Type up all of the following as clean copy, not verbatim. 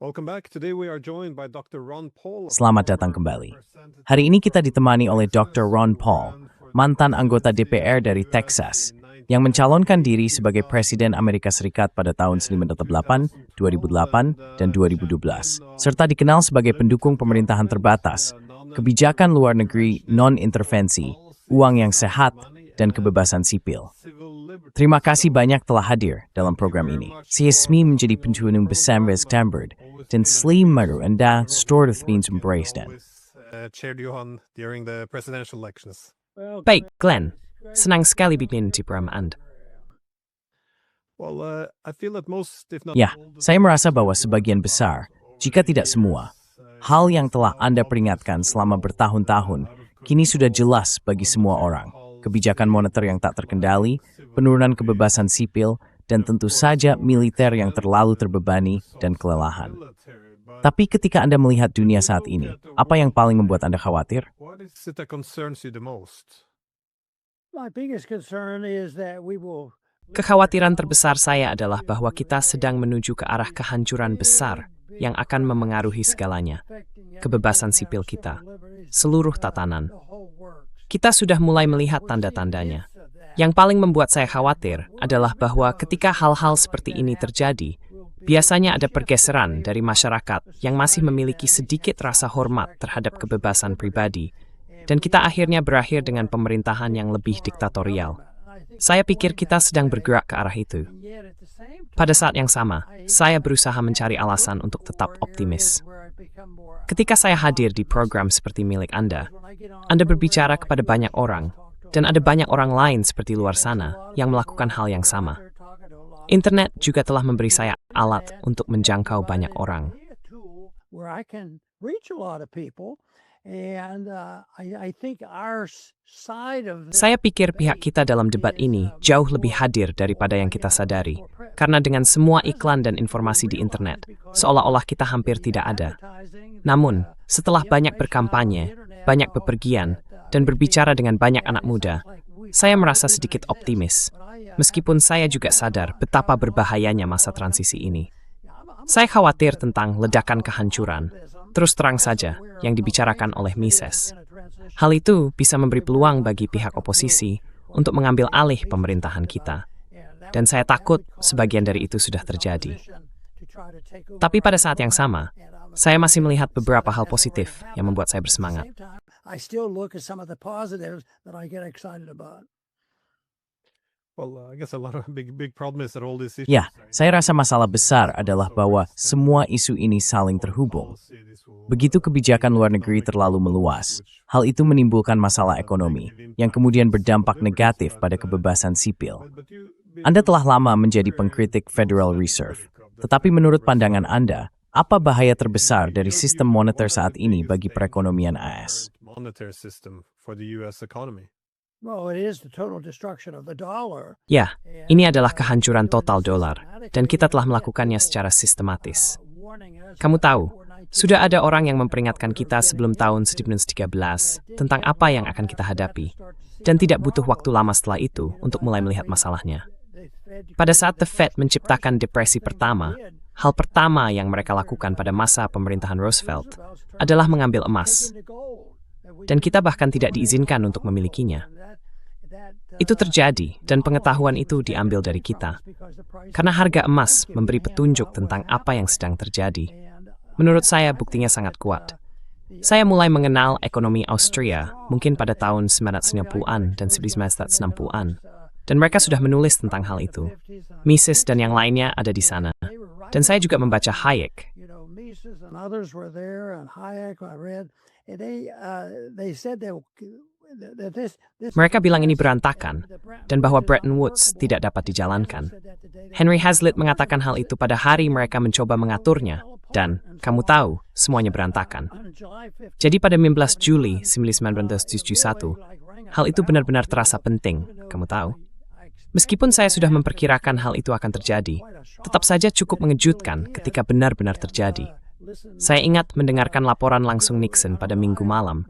Welcome back. Today we are joined by Dr. Ron Paul. Selamat datang kembali. Hari ini kita ditemani oleh Dr. Ron Paul, mantan anggota DPR dari Texas, yang mencalonkan diri sebagai Presiden Amerika Serikat pada tahun 1998, 2008, dan 2012, serta dikenal sebagai pendukung pemerintahan terbatas, kebijakan luar negeri non-intervensi, uang yang sehat, dan kebebasan sipil. Terima kasih banyak telah hadir dalam program ini. Saya resmi menjadi pengunjung bersama Stambard dan selamat Anda Stewart Beans Embrace dan. Baik, Glenn. Senang sekali bikin di program Anda. Ya, saya merasa bahwa sebagian besar, jika tidak semua, hal yang telah Anda peringatkan selama bertahun-tahun, kini sudah jelas bagi semua orang. Kebijakan moneter yang tak terkendali, penurunan kebebasan sipil, dan tentu saja militer yang terlalu terbebani dan kelelahan. Tapi ketika Anda melihat dunia saat ini, apa yang paling membuat Anda khawatir? Kekhawatiran terbesar saya adalah bahwa kita sedang menuju ke arah kehancuran besar yang akan memengaruhi segalanya. Kebebasan sipil kita, seluruh tatanan. Kita sudah mulai melihat tanda-tandanya. Yang paling membuat saya khawatir adalah bahwa ketika hal-hal seperti ini terjadi, biasanya ada pergeseran dari masyarakat yang masih memiliki sedikit rasa hormat terhadap kebebasan pribadi, dan kita akhirnya berakhir dengan pemerintahan yang lebih diktatorial. Saya pikir kita sedang bergerak ke arah itu. Pada saat yang sama, saya berusaha mencari alasan untuk tetap optimis. Ketika saya hadir di program seperti milik Anda berbicara kepada banyak orang, dan ada banyak orang lain seperti luar sana yang melakukan hal yang sama. Internet juga telah memberi saya alat untuk menjangkau banyak orang. Saya pikir pihak kita dalam debat ini jauh lebih hadir daripada yang kita sadari, karena dengan semua iklan dan informasi di internet, seolah-olah kita hampir tidak ada. Namun, setelah banyak berkampanye, banyak bepergian, dan berbicara dengan banyak anak muda, saya merasa sedikit optimis, meskipun saya juga sadar betapa berbahayanya masa transisi ini. Saya khawatir tentang ledakan kehancuran, terus terang saja, yang dibicarakan oleh Mises. Hal itu bisa memberi peluang bagi pihak oposisi untuk mengambil alih pemerintahan kita. Dan saya takut sebagian dari itu sudah terjadi. Tapi pada saat yang sama, saya masih melihat beberapa hal positif yang membuat saya bersemangat. Ya, saya rasa masalah besar adalah bahwa semua isu ini saling terhubung. Begitu kebijakan luar negeri terlalu meluas, hal itu menimbulkan masalah ekonomi, yang kemudian berdampak negatif pada kebebasan sipil. Anda telah lama menjadi pengkritik Federal Reserve, tetapi menurut pandangan Anda, apa bahaya terbesar dari sistem moneter saat ini bagi perekonomian AS? Ya, ini adalah kehancuran total dolar, dan kita telah melakukannya secara sistematis. Kamu tahu, sudah ada orang yang memperingatkan kita sebelum tahun 2013 tentang apa yang akan kita hadapi, dan tidak butuh waktu lama setelah itu untuk mulai melihat masalahnya. Pada saat The Fed menciptakan depresi pertama, hal pertama yang mereka lakukan pada masa pemerintahan Roosevelt adalah mengambil emas. Dan kita bahkan tidak diizinkan untuk memilikinya. Itu terjadi, dan pengetahuan itu diambil dari kita. Karena harga emas memberi petunjuk tentang apa yang sedang terjadi. Menurut saya, buktinya sangat kuat. Saya mulai mengenal ekonomi Austria mungkin pada tahun 1990-an dan 1960-an. Dan mereka sudah menulis tentang hal itu. Mises dan yang lainnya ada di sana. Dan saya juga membaca Hayek. Mereka bilang ini berantakan, dan bahwa Bretton Woods tidak dapat dijalankan. Henry Hazlitt mengatakan hal itu pada hari mereka mencoba mengaturnya, dan, kamu tahu, semuanya berantakan. Jadi pada 15 Juli 1971, hal itu benar-benar terasa penting, kamu tahu. Meskipun saya sudah memperkirakan hal itu akan terjadi, tetap saja cukup mengejutkan ketika benar-benar terjadi. Saya ingat mendengarkan laporan langsung Nixon pada Minggu malam,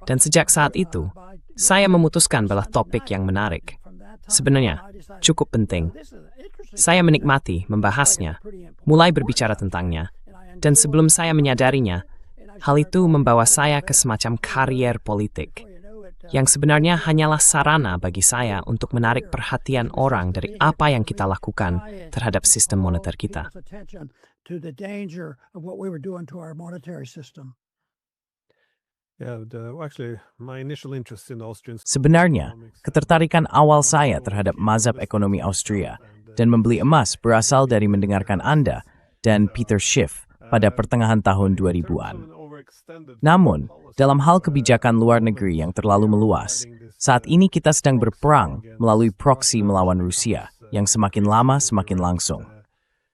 dan sejak saat itu, saya memutuskan bahwa topik yang menarik. Sebenarnya, cukup penting. Saya menikmati membahasnya, mulai berbicara tentangnya, Dan sebelum saya menyadarinya, hal itu membawa saya ke semacam karier politik, yang sebenarnya hanyalah sarana bagi saya untuk menarik perhatian orang dari apa yang kita lakukan terhadap sistem moneter kita. Sebenarnya, ketertarikan awal saya terhadap mazhab ekonomi Austria dan membeli emas berasal dari mendengarkan Anda dan Peter Schiff pada pertengahan tahun 2000-an. Namun, dalam hal kebijakan luar negeri yang terlalu meluas, saat ini kita sedang berperang melalui proksi melawan Rusia yang semakin lama semakin langsung.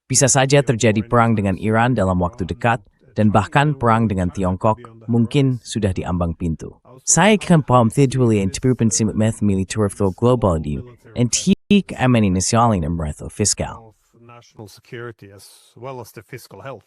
Bisa saja terjadi perang dengan Iran dalam waktu dekat, dan bahkan perang dengan Tiongkok mungkin sudah diambang pintu. Saya akan paham tidaknya yang terpapar simet militer global di antik ameni nasional dan merata fiskal. National security as well as the fiscal health.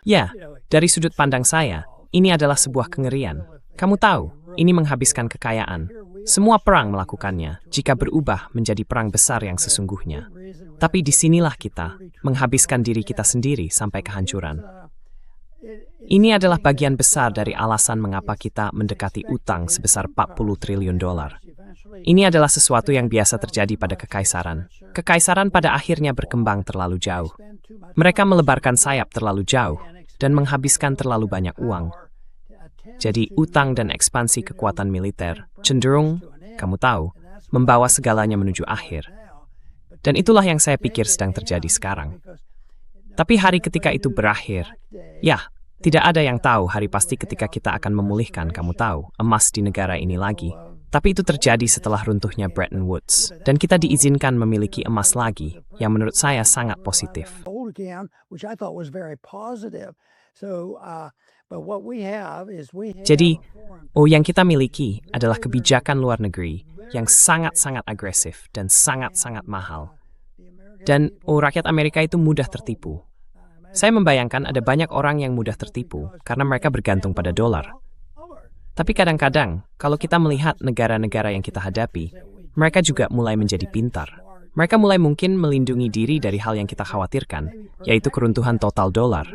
Ya, dari sudut pandang saya, ini adalah sebuah kengerian. Kamu tahu, ini menghabiskan kekayaan. Semua perang melakukannya jika berubah menjadi perang besar yang sesungguhnya. Tapi disinilah kita menghabiskan diri kita sendiri sampai kehancuran. Ini adalah bagian besar dari alasan mengapa kita mendekati utang sebesar 40 triliun dolar. Ini adalah sesuatu yang biasa terjadi pada kekaisaran. Kekaisaran pada akhirnya berkembang terlalu jauh. Mereka melebarkan sayap terlalu jauh dan menghabiskan terlalu banyak uang. Jadi utang dan ekspansi kekuatan militer cenderung, kamu tahu, membawa segalanya menuju akhir. Dan itulah yang saya pikir sedang terjadi sekarang. Tapi hari ketika itu berakhir, ya, tidak ada yang tahu hari pasti ketika kita akan memulihkan, kamu tahu, emas di negara ini lagi. Tapi itu terjadi setelah runtuhnya Bretton Woods, dan kita diizinkan memiliki emas lagi, yang menurut saya sangat positif. Jadi, yang kita miliki adalah kebijakan luar negeri yang sangat-sangat agresif dan sangat-sangat mahal. Dan rakyat Amerika itu mudah tertipu. Saya membayangkan ada banyak orang yang mudah tertipu karena mereka bergantung pada dolar. Tapi kadang-kadang, kalau kita melihat negara-negara yang kita hadapi, mereka juga mulai menjadi pintar. Mereka mulai mungkin melindungi diri dari hal yang kita khawatirkan, yaitu keruntuhan total dolar.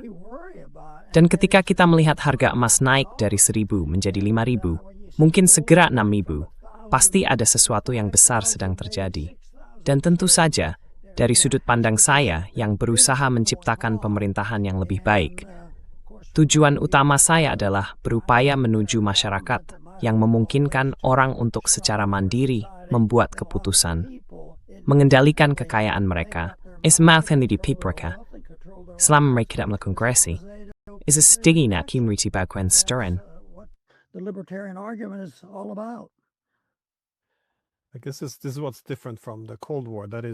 Dan ketika kita melihat harga emas naik dari 1.000 menjadi 5.000, mungkin segera 6.000, pasti ada sesuatu yang besar sedang terjadi. Dan tentu saja, dari sudut pandang saya yang berusaha menciptakan pemerintahan yang lebih baik, tujuan utama saya adalah berupaya menuju masyarakat yang memungkinkan orang untuk secara mandiri membuat keputusan, mengendalikan kekayaan mereka, selama mereka tidak melakukan kongresi,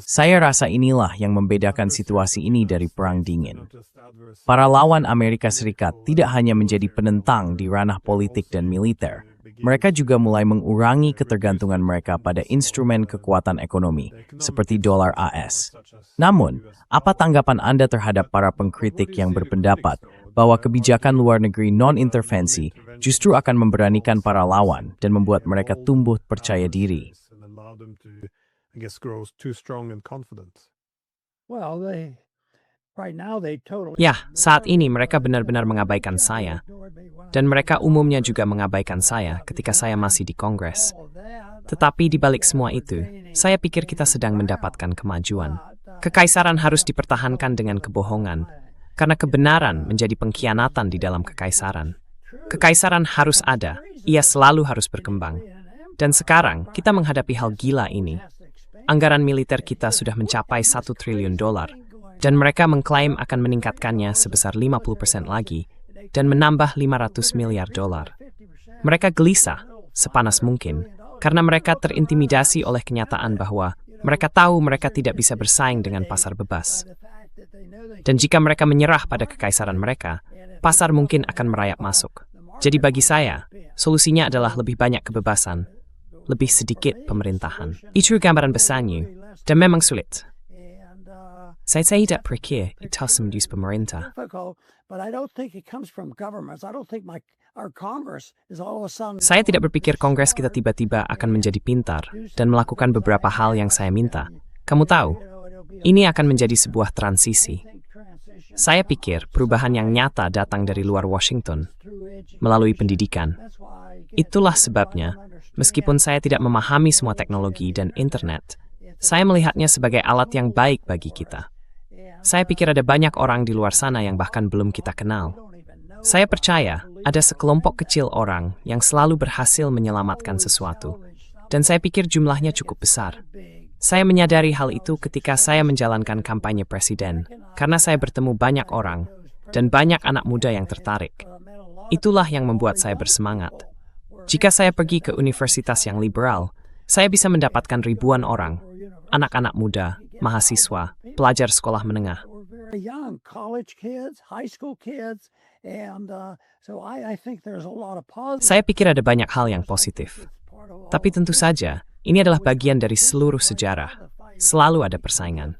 Saya rasa inilah yang membedakan situasi ini dari Perang Dingin. Para lawan Amerika Serikat tidak hanya menjadi penentang di ranah politik dan militer, mereka juga mulai mengurangi ketergantungan mereka pada instrumen kekuatan ekonomi, seperti dolar AS. Namun, apa tanggapan Anda terhadap para pengkritik yang berpendapat bahwa kebijakan luar negeri non-intervensi justru akan memberanikan para lawan dan membuat mereka tumbuh percaya diri? Ya, saat ini mereka benar-benar mengabaikan saya. Dan mereka umumnya juga mengabaikan saya ketika saya masih di Kongres. Tetapi di balik semua itu, saya pikir kita sedang mendapatkan kemajuan. Kekaisaran harus dipertahankan dengan kebohongan, karena kebenaran menjadi pengkhianatan di dalam kekaisaran. Kekaisaran harus ada, ia selalu harus berkembang. Dan sekarang, kita menghadapi hal gila ini. Anggaran militer kita sudah mencapai 1 triliun dolar, dan mereka mengklaim akan meningkatkannya sebesar 50% lagi, dan menambah 500 miliar dolar. Mereka gelisah, sepanas mungkin, karena mereka terintimidasi oleh kenyataan bahwa mereka tahu mereka tidak bisa bersaing dengan pasar bebas. Dan jika mereka menyerah pada kekaisaran mereka, pasar mungkin akan merayap masuk. Jadi bagi saya, solusinya adalah lebih banyak kebebasan, lebih sedikit pemerintahan. Itu gambaran besarnya, dan memang sulit. Saya tidak pikir itu semedis pemerintah. Saya tidak berpikir Kongres kita tiba-tiba akan menjadi pintar dan melakukan beberapa hal yang saya minta. Kamu tahu, ini akan menjadi sebuah transisi. Saya pikir perubahan yang nyata datang dari luar Washington, melalui pendidikan. Itulah sebabnya, meskipun saya tidak memahami semua teknologi dan internet, saya melihatnya sebagai alat yang baik bagi kita. Saya pikir ada banyak orang di luar sana yang bahkan belum kita kenal. Saya percaya ada sekelompok kecil orang yang selalu berhasil menyelamatkan sesuatu, dan saya pikir jumlahnya cukup besar. Saya menyadari hal itu ketika saya menjalankan kampanye presiden, karena saya bertemu banyak orang, dan banyak anak muda yang tertarik. Itulah yang membuat saya bersemangat. Jika saya pergi ke universitas yang liberal, saya bisa mendapatkan ribuan orang, anak-anak muda, mahasiswa, pelajar sekolah menengah. Saya pikir ada banyak hal yang positif. Tapi tentu saja, ini adalah bagian dari seluruh sejarah. Selalu ada persaingan.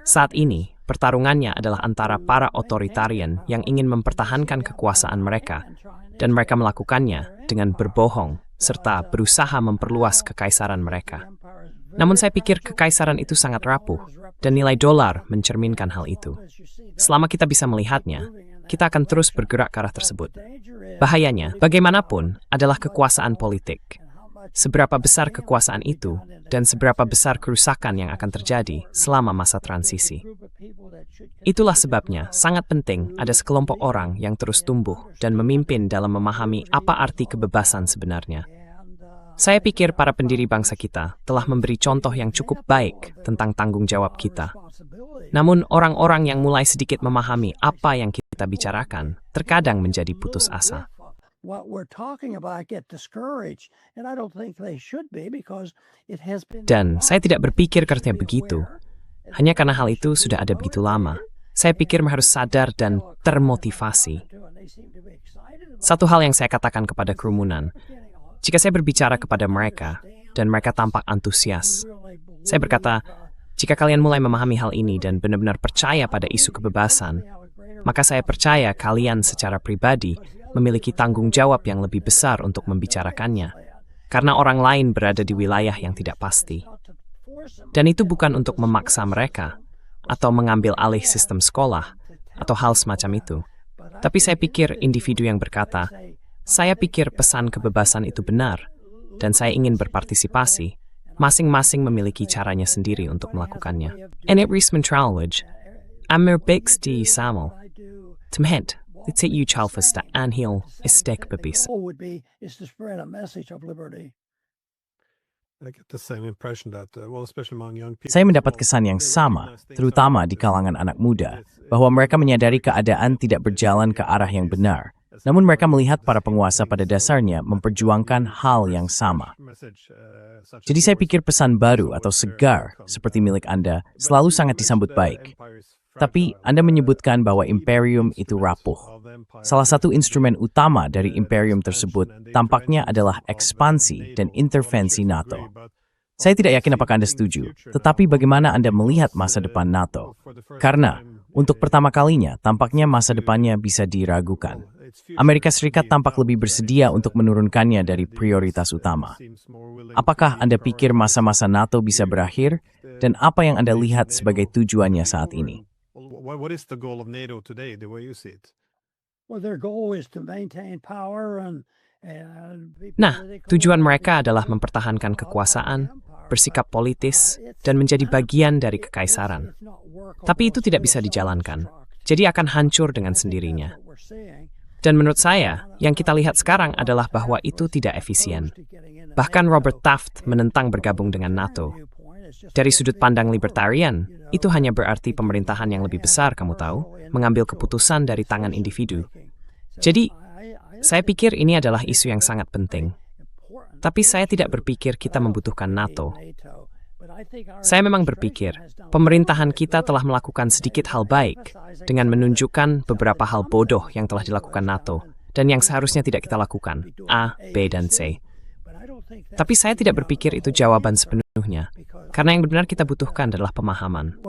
Saat ini, pertarungannya adalah antara para otoritarian yang ingin mempertahankan kekuasaan mereka, dan mereka melakukannya dengan berbohong, serta berusaha memperluas kekaisaran mereka. Namun saya pikir kekaisaran itu sangat rapuh, dan nilai dolar mencerminkan hal itu. Selama kita bisa melihatnya, kita akan terus bergerak ke arah tersebut. Bahayanya, bagaimanapun, adalah kekuasaan politik. Seberapa besar kekuasaan itu, dan seberapa besar kerusakan yang akan terjadi selama masa transisi. Itulah sebabnya sangat penting ada sekelompok orang yang terus tumbuh dan memimpin dalam memahami apa arti kebebasan sebenarnya. Saya pikir para pendiri bangsa kita telah memberi contoh yang cukup baik tentang tanggung jawab kita. Namun orang-orang yang mulai sedikit memahami apa yang kita bicarakan terkadang menjadi putus asa. Dan saya tidak berpikir karena begitu. Hanya karena hal itu sudah ada begitu lama. Saya pikir harus sadar dan termotivasi. Satu hal yang saya katakan kepada kerumunan, jika saya berbicara kepada mereka, dan mereka tampak antusias, saya berkata, jika kalian mulai memahami hal ini dan benar-benar percaya pada isu kebebasan, maka saya percaya kalian secara pribadi memiliki tanggung jawab yang lebih besar untuk membicarakannya, karena orang lain berada di wilayah yang tidak pasti. Dan itu bukan untuk memaksa mereka, atau mengambil alih sistem sekolah, atau hal semacam itu. Tapi saya pikir individu yang berkata, saya pikir pesan kebebasan itu benar, dan saya ingin berpartisipasi, masing-masing memiliki caranya sendiri untuk melakukannya. Enet Risman Tralwaj, Amir Bixdi Samuel, Temhent, It's you Chalfasta Anhil Istek Babis. Saya mendapat kesan yang sama, terutama di kalangan anak muda, bahwa mereka menyadari keadaan tidak berjalan ke arah yang benar. Namun mereka melihat para penguasa pada dasarnya memperjuangkan hal yang sama. Jadi saya pikir pesan baru atau segar seperti milik Anda selalu sangat disambut baik. Tapi Anda menyebutkan bahwa imperium itu rapuh. Salah satu instrumen utama dari imperium tersebut tampaknya adalah ekspansi dan intervensi NATO. Saya tidak yakin apakah Anda setuju, tetapi bagaimana Anda melihat masa depan NATO? Karena untuk pertama kalinya tampaknya masa depannya bisa diragukan. Amerika Serikat tampak lebih bersedia untuk menurunkannya dari prioritas utama. Apakah Anda pikir masa-masa NATO bisa berakhir? Dan apa yang Anda lihat sebagai tujuannya saat ini? What is the goal of NATO today, the way you see it? Nah, tujuan mereka adalah mempertahankan kekuasaan, bersikap politis, dan menjadi bagian dari kekaisaran. Tapi itu tidak bisa dijalankan, jadi akan hancur dengan sendirinya. Dan menurut saya, yang kita lihat sekarang adalah bahwa itu tidak efisien. Bahkan Robert Taft menentang bergabung dengan NATO. Dari sudut pandang libertarian, itu hanya berarti pemerintahan yang lebih besar, kamu tahu, mengambil keputusan dari tangan individu. Jadi, saya pikir ini adalah isu yang sangat penting. Tapi saya tidak berpikir kita membutuhkan NATO. Saya memang berpikir, pemerintahan kita telah melakukan sedikit hal baik dengan menunjukkan beberapa hal bodoh yang telah dilakukan NATO dan yang seharusnya tidak kita lakukan, A, B, dan C. Tapi saya tidak berpikir itu jawaban sepenuhnya, karena yang benar kita butuhkan adalah pemahaman.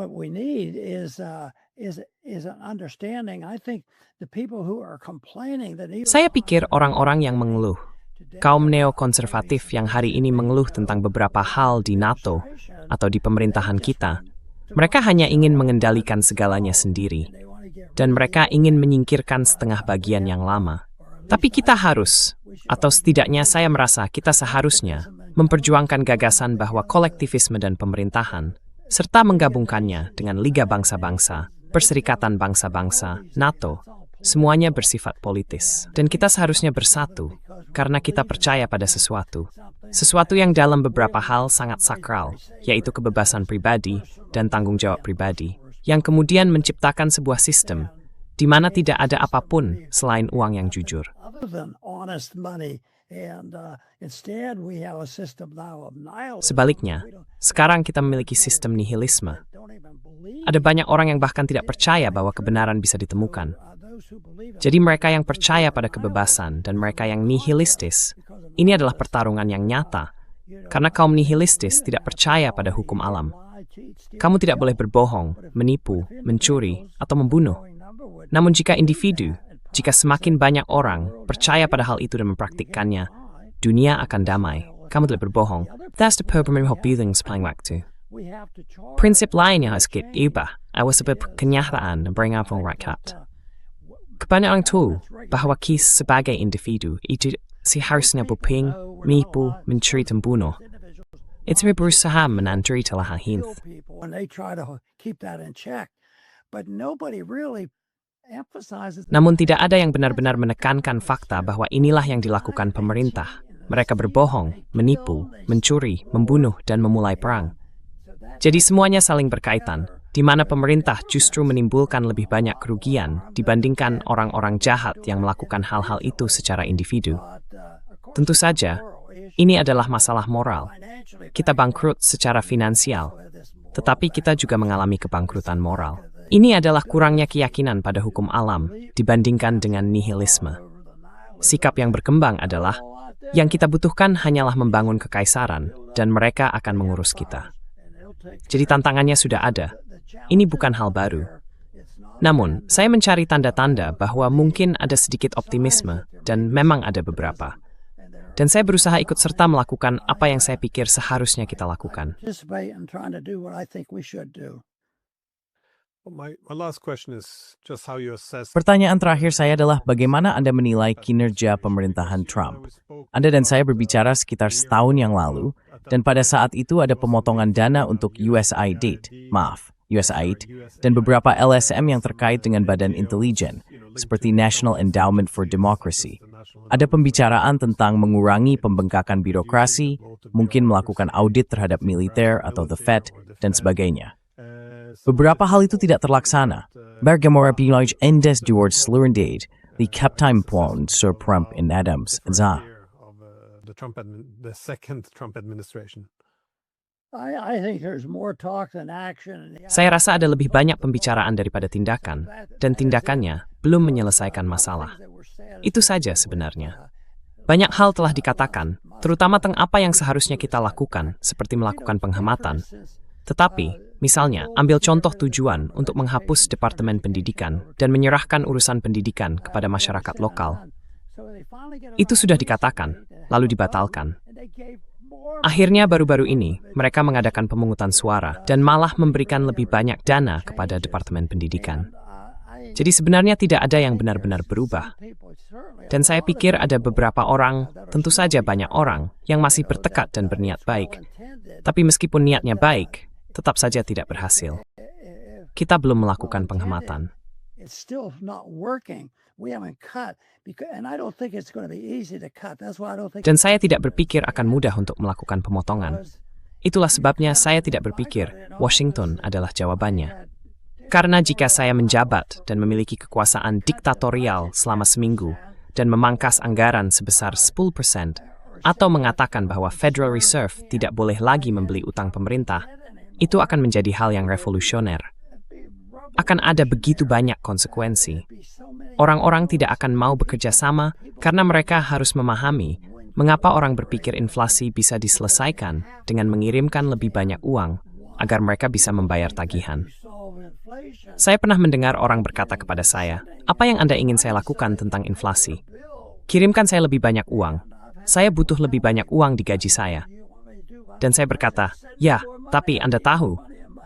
Saya pikir orang-orang yang mengeluh, kaum neokonservatif yang hari ini mengeluh tentang beberapa hal di NATO atau di pemerintahan kita, mereka hanya ingin mengendalikan segalanya sendiri. dan mereka ingin menyingkirkan setengah bagian yang lama. Tapi kita harus, atau setidaknya saya merasa kita seharusnya, memperjuangkan gagasan bahwa kolektivisme dan pemerintahan, serta menggabungkannya dengan Liga Bangsa-Bangsa, Perserikatan Bangsa-Bangsa, NATO, semuanya bersifat politis. Dan kita seharusnya bersatu, karena kita percaya pada sesuatu. Sesuatu yang dalam beberapa hal sangat sakral, yaitu kebebasan pribadi dan tanggung jawab pribadi, yang kemudian menciptakan sebuah sistem di mana tidak ada apapun selain uang yang jujur. Sebaliknya, sekarang kita memiliki sistem nihilisme. Ada banyak orang yang bahkan tidak percaya bahwa kebenaran bisa ditemukan. Jadi mereka yang percaya pada kebebasan dan mereka yang nihilistis, ini adalah pertarungan yang nyata, karena kaum nihilistis tidak percaya pada hukum alam. Kamu tidak boleh berbohong, menipu, mencuri, atau membunuh. Namun jika jika semakin banyak orang percaya pada hal itu dan mempraktikkannya, dunia akan damai. Kamu tidak berbohong. That's the pemerintahan paling waktu. Prinsip lain yang harus kita ubah adalah sebuah kenyataan dan beranggapan rakyat. Kebanyakan orang tahu bahwa kita sebagai individu itu seharusnya berping, menipu, mencuri, dan bunuh. Itu berusaha menanduri telah hint. Namun tidak ada yang benar-benar menekankan fakta bahwa inilah yang dilakukan pemerintah. Mereka berbohong, menipu, mencuri, membunuh, dan memulai perang. Jadi semuanya saling berkaitan, di mana pemerintah justru menimbulkan lebih banyak kerugian dibandingkan orang-orang jahat yang melakukan hal-hal itu secara individu. Tentu saja, ini adalah masalah moral. Kita bangkrut secara finansial, tetapi kita juga mengalami kebangkrutan moral. Ini adalah kurangnya keyakinan pada hukum alam dibandingkan dengan nihilisme. Sikap yang berkembang adalah, yang kita butuhkan hanyalah membangun kekaisaran, dan mereka akan mengurus kita. Jadi tantangannya sudah ada. Ini bukan hal baru. Namun, saya mencari tanda-tanda bahwa mungkin ada sedikit optimisme, dan memang ada beberapa. Dan saya berusaha ikut serta melakukan apa yang saya pikir seharusnya kita lakukan. Pertanyaan terakhir saya adalah bagaimana Anda menilai kinerja pemerintahan Trump? Anda dan saya berbicara sekitar setahun yang lalu, dan pada saat itu ada pemotongan dana untuk USAID, dan beberapa LSM yang terkait dengan badan intelijen, seperti National Endowment for Democracy. Ada pembicaraan tentang mengurangi pembengkakan birokrasi, mungkin melakukan audit terhadap militer atau the Fed, dan sebagainya. Beberapa hal itu tidak terlaksana. Bagaimana pilihan Endes George Slurendade, the Captain Pond Sir Trump in Adams, za. The second Trump administration. Saya rasa ada lebih banyak pembicaraan daripada tindakan, dan tindakannya belum menyelesaikan masalah. Itu saja sebenarnya. Banyak hal telah dikatakan, terutama tentang apa yang seharusnya kita lakukan, seperti melakukan penghematan. Tetapi, misalnya, ambil contoh tujuan untuk menghapus Departemen Pendidikan dan menyerahkan urusan pendidikan kepada masyarakat lokal. Itu sudah dikatakan, lalu dibatalkan. Akhirnya baru-baru ini, mereka mengadakan pemungutan suara dan malah memberikan lebih banyak dana kepada Departemen Pendidikan. Jadi sebenarnya tidak ada yang benar-benar berubah. Dan saya pikir ada beberapa orang, tentu saja banyak orang, yang masih bertekad dan berniat baik. Tapi meskipun niatnya baik, tetap saja tidak berhasil. Kita belum melakukan penghematan. Dan saya tidak berpikir akan mudah untuk melakukan pemotongan. Itulah sebabnya saya tidak berpikir Washington adalah jawabannya. Karena jika saya menjabat dan memiliki kekuasaan diktatorial selama seminggu dan memangkas anggaran sebesar 10%, atau mengatakan bahwa Federal Reserve tidak boleh lagi membeli utang pemerintah, itu akan menjadi hal yang revolusioner. Akan ada begitu banyak konsekuensi. Orang-orang tidak akan mau bekerja sama karena mereka harus memahami mengapa orang berpikir inflasi bisa diselesaikan dengan mengirimkan lebih banyak uang agar mereka bisa membayar tagihan. Saya pernah mendengar orang berkata kepada saya, "Apa yang Anda ingin saya lakukan tentang inflasi? Kirimkan saya lebih banyak uang. Saya butuh lebih banyak uang di gaji saya." Dan saya berkata, "Ya, tapi Anda tahu,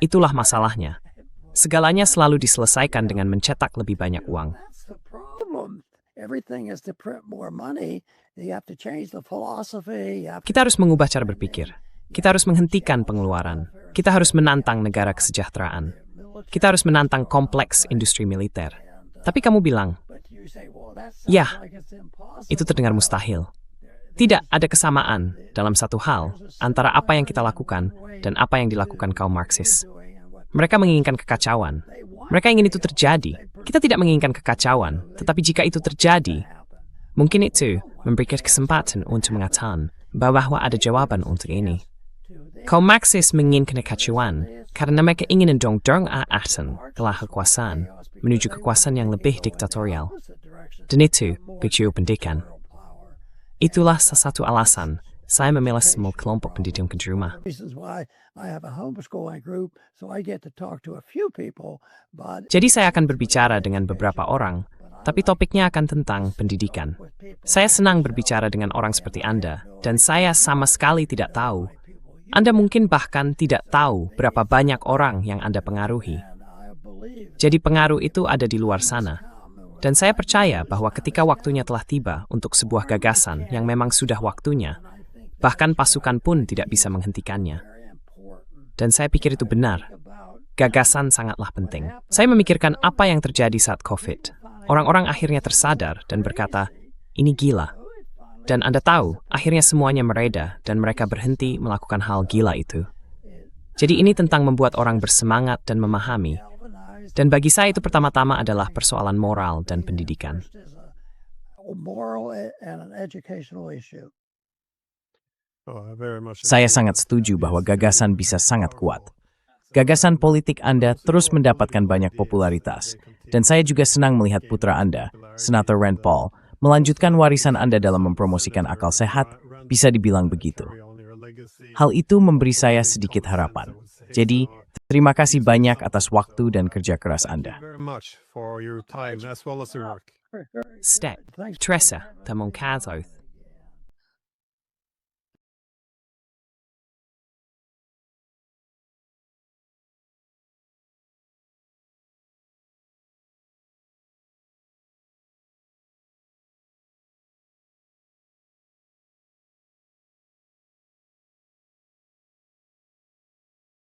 itulah masalahnya. Segalanya selalu diselesaikan dengan mencetak lebih banyak uang. That's the problem. Everything is to print more money. You have to change the philosophy. Kita harus mengubah cara berpikir. Kita harus menghentikan pengeluaran. Kita harus menantang negara kesejahteraan. Kita harus menantang kompleks industri militer. Tapi kamu bilang, ya, itu terdengar mustahil. Tidak ada kesamaan dalam satu hal antara apa yang kita lakukan dan apa yang dilakukan kaum Marxis. Mereka menginginkan kekacauan. Mereka ingin itu terjadi. Kita tidak menginginkan kekacauan, tetapi jika itu terjadi, mungkin itu memberikan kesempatan untuk mengatakan bahwa ada jawaban untuk ini. Kaum Marxis menginginkan kekacauan karena mereka ingin mendorong aatan telah kekuasaan menuju kekuasaan yang lebih diktatorial. Dan itu picu pendidikan. Itulah salah satu alasan saya memilih semua kelompok pendidikan di rumah. Jadi saya akan berbicara dengan beberapa orang, tapi topiknya akan tentang pendidikan. Saya senang berbicara dengan orang seperti Anda, dan saya sama sekali tidak tahu. Anda mungkin bahkan tidak tahu berapa banyak orang yang Anda pengaruhi. Jadi pengaruh itu ada di luar sana. Dan saya percaya bahwa ketika waktunya telah tiba untuk sebuah gagasan yang memang sudah waktunya, bahkan pasukan pun tidak bisa menghentikannya. Dan saya pikir itu benar. Gagasan sangatlah penting. Saya memikirkan apa yang terjadi saat COVID. Orang-orang akhirnya tersadar dan berkata, ini gila. Dan Anda tahu, akhirnya semuanya mereda dan mereka berhenti melakukan hal gila itu. Jadi ini tentang membuat orang bersemangat dan memahami. Dan bagi saya itu pertama-tama adalah persoalan moral dan pendidikan. Saya sangat setuju bahwa gagasan bisa sangat kuat. Gagasan politik Anda terus mendapatkan banyak popularitas. Dan saya juga senang melihat putra Anda, Senator Rand Paul, melanjutkan warisan Anda dalam mempromosikan akal sehat, bisa dibilang begitu. Hal itu memberi saya sedikit harapan. Jadi, terima kasih banyak atas waktu dan kerja keras Anda. Step, Teresa, Tamon Kazoth,